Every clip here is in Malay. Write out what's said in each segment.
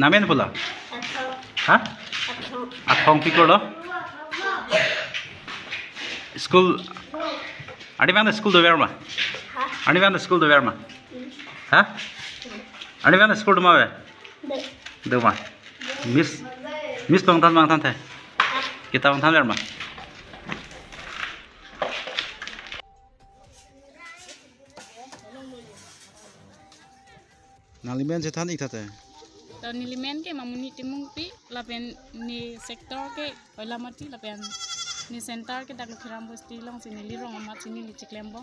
namen pula ha athong pikolo school ani bang school do verma ani bang school do verma ha ani bang school do ma do ma miss bang tan the kita bang tan verma nalimen je than ikate to nilimen ke mamuni timung pi lapen ni sektor ke olamati lapen ni center ke dak khiram bosti long sini lirong amat sini li ciklembo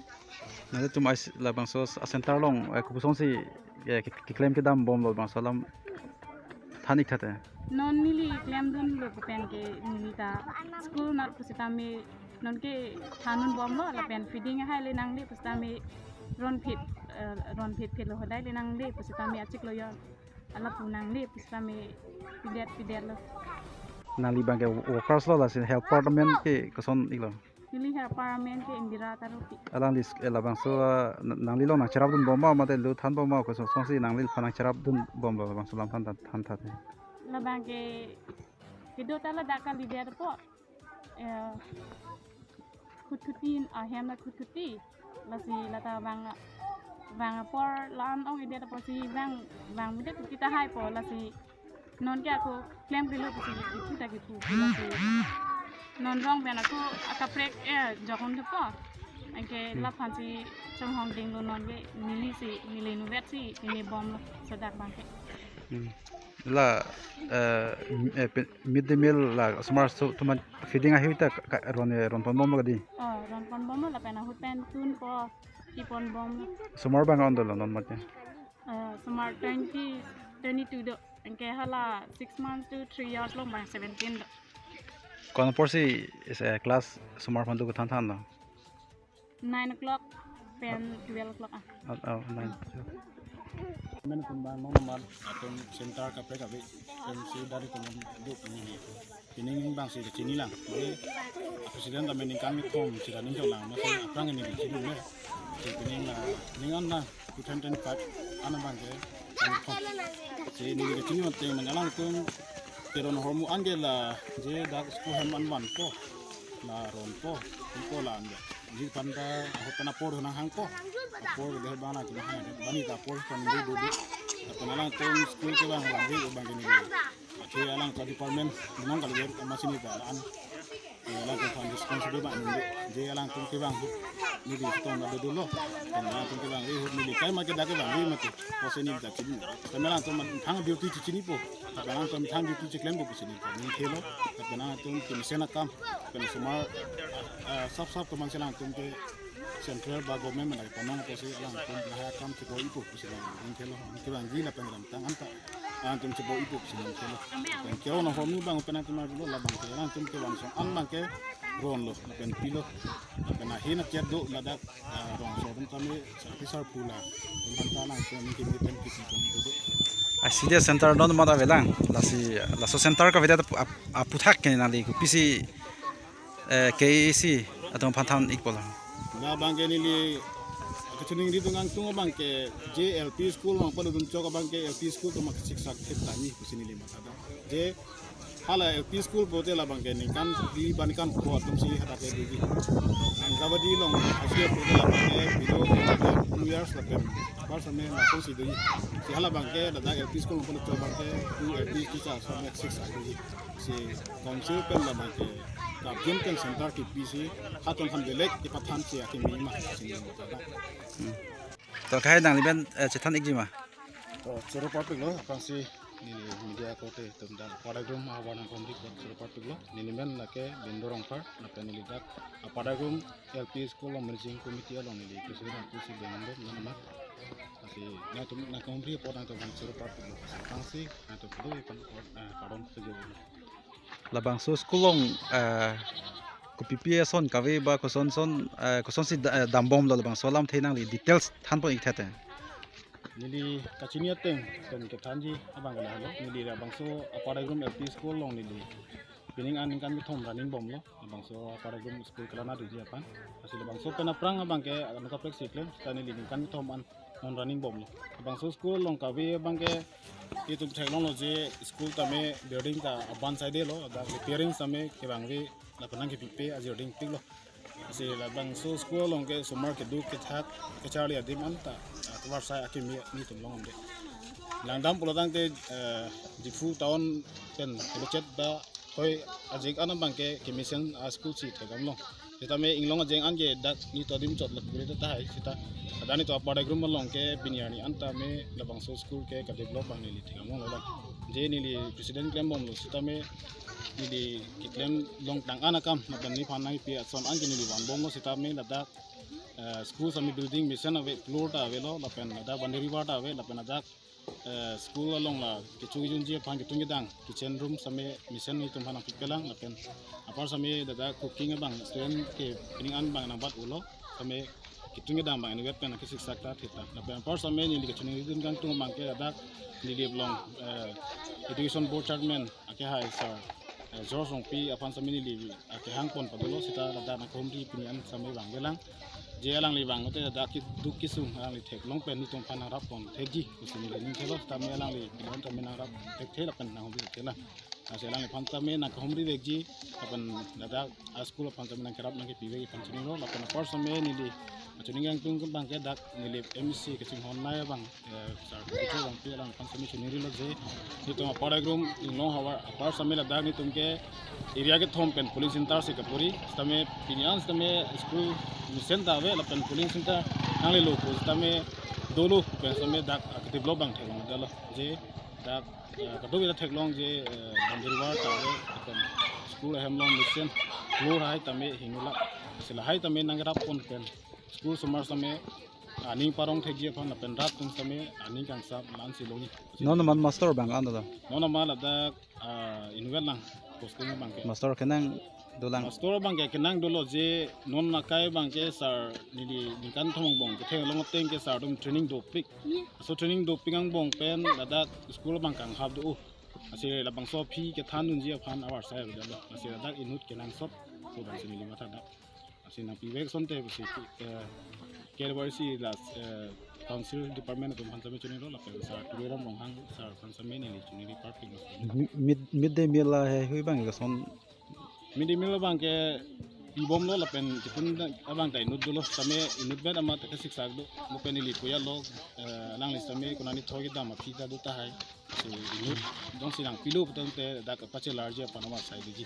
na tu mais la bang so center long ku song si ki claim ke dam bom lo bang salam than ikate non nili claim dun lo pen ke nilita school nar pusitami non ke thanun bom lo lapen feeding hai le nang li pusitami ron fit lo hodai le nang li pusitami acik lo yo ala punang li pusitami pidet lo nali bang ke workers lo la sin help department ke koson ilo nili help department ke indira tarupi alang dis la bang so nang li lo nang charap dun bom ma te lu than bom ma ko song si nang li phanang charap dun bom lo bang salam than tha la bang ke kido tala dakal lider po kututin ahem la kututi la si lata bang por lan ong ide ta posi bang mude kita hai po la si non ke aku claim dilo posi kita gitu la si non rong ben aku akaprek jokon de po angke la phansi chong hong ding lo non ge nili nu vet si ni bom lo sadak bang ke la mid day meal la smart so tuman feeding a hita ron pon bom gadi ron pon bom la pena hutan tun po ipon bom smart bang on dolo non mate smart 22 do engke hala 6 months to 3 years long bang 17 do kon porsi is a class smart pon do than no 9 o'clock pen 12 o'clock 9 men kumbang nomor atau center KPK MC dari duk ini bang si sini lang jadi presiden kami kami kom sudah ninjau lang masih apa ini di sini nih jadi ningan lah 2025 anak bang ke jadi ini di sini waktu menyalang tuh teron hormu angela jadi dak sekolah man ko la ronpo ko la anda jadi panda hotana por na hangko por de bana ki ha bani ta por kan di dudu kenalan tuh school ke bang lagi bang ini ke alang ke department menang kalau dia masih ni talan alang ke fund responsible bang dia alang tuh ke bang ni di situ ada dulu dan alang tuh ke bang ni kai ma ke dak bang ni mati pose ni dak sini kenalan tuh thang beauty ci ni po alang tuh thang beauty ci klem po sini ni khelo kenalan tuh ke misena kam kena semua sab teman selang tuh ke central ba government mana panong posi alang tuh lah kam ci bo ipo sini ni khelo ke bang gila pengram tang anta antum ci bo ipo sini khelo dan kero no homu bang penatu ma dulu la bang alang tuh ke bang so an bang ke ron lo pen pilo kena hina cerdo ladak ron so dum kami officer pula tentang alang tuh ni ke pen kisi dulu asidia center non mata velang la so center ka vedat aputhak ke nali ku pisi KAC atau panthan ikbola na bangke nili kecuning di tungang tungo bangke JLP school mang pada dun coka bangke LP school to mak siksa kita ni kusini lima ada je hala LP school bote la bangke ni kan di banikan ko atum si hada ke di angkabadi long asia bote la bangke bilo 2 years la pem par same na ko si di si hala bangke da LP school pada coka bangke LP kita sama 6 ada si council pen la bangke Kapjen kan center ki PC haton han belek ki pathan ki akim ma sini mata to kai dang liben chethan ikjima to chero papik lo apang si ni media ko te tumdan padagum awan komdi ko chero papik lo ni limen na ke bindorong par na penili dak padagum LP school managing committee lo ni presiden ku si bendo nama tapi na tum na komdi podang to ban chero papik lo apang si na to do ipan karon sejauh labang so skulong ko PPS son kawe ba ko son si dambom lo labang so lam theinang li details than po ikthate nili kachini ateng ten ke thanji abang la lo nili abang so apara room LP school long nili pining an kan mi thom running bom lo abang so apara room school kelana du ji apan asil abang so pena prang abang ke ka prek siklem tani nili kan mi thom an non running bom lo abang so school long kawe abang ke itu teknologi school tame building ta aban side lo da repairing same ke bangwe la panang ke pipe a building pik lo se la bang so school long ke summer ke du ke thak ke charli adim anta atwar sai akimi ni tum long de langdam pulatang te difu town ten budget da hoi ajik anam bang ke mission a school si thegam lo kita me inglong ajeng ange dak ni to dim chot lat bure ta hai sita adani to pada grum long ke pinyani anta me labang so school ke ka develop bang ni thegam lo la je ni li president claim bom lo sita me ni di kitlem long tang anakam madan ni phanai pi son ange ni li wan bom lo sita me ladak school sami building mission ave floor ta ave lo la pen da banderi wa ta ave la pen adak school along la kichu junji phang kitung gedang kitchen room same mission ni tum phana pikpelang la pen apar same da cooking bang student ke pining an bang na bat ulo same kitung gedang bang ni wet pen ke siksa ta thita la pen apar same ni li kichuni dun gang tung bang ke da ni li long education board chairman ake hai sir George Songpi apan same ni li ake hang pon padolo sita da na komri pining same bang gelang je alang li bang te da ki du ki sung alang li thek long pen ni tong phan rap pon thek ji usini le ning thelo ta me alang li pilon ta me na rap thek thela pen na hom bi thela ase alang li phan ta me na khom ri vek ji apan da school phan ta me na kerap na ke piwe ki phan chini ro la pen por some ni li chuni gang tung bang ke dak ni li MC ke sing hon na bang sar ko bang pi alang phan sami chuni ri lo je ni to pada grum no hawa par some la dak ni tum ke area ke thom pen police intar se kapuri stame pinyan stame school mission ta ve la pen police intar angli lo ko stame dolo pen stame dak develop bang thek da lo je dak ka do thek long je bandari war ta ve pen school hem long mission floor hai tame hingula sila hai tame nangrap pon pen school summer stame ani parong thek je phan pen rat tum stame ani kang sa lan si lo ni non man master bang anda da nona mala dak inwel lang posting bang ke master kenang dolang store bang ke kenang dolo je non na kai bang ke sar ni di kan thong bong ke theng long teng ke sar dum training do pik so training do pingang bong pen lada school bang kang hab do ase la bang so phi ke than nun je phan awar sai da lo ase da inut kenang sop so bang sini lima ta da ase na pi vek son te se ke si la council department of Pansame chuni ro la pe sar turam bong hang sar Pansame ni chuni ni parking mid day meal la he hui bang ga son midi milo bang ke ibom lo la pen kitun abang tai nut dolo same inut bet ama ta siksa do mo pen li poya lo lang li same kunani thogi da ma phi da do ta hai se inut dong silang pilu putan te da ka pache large panama sai di ji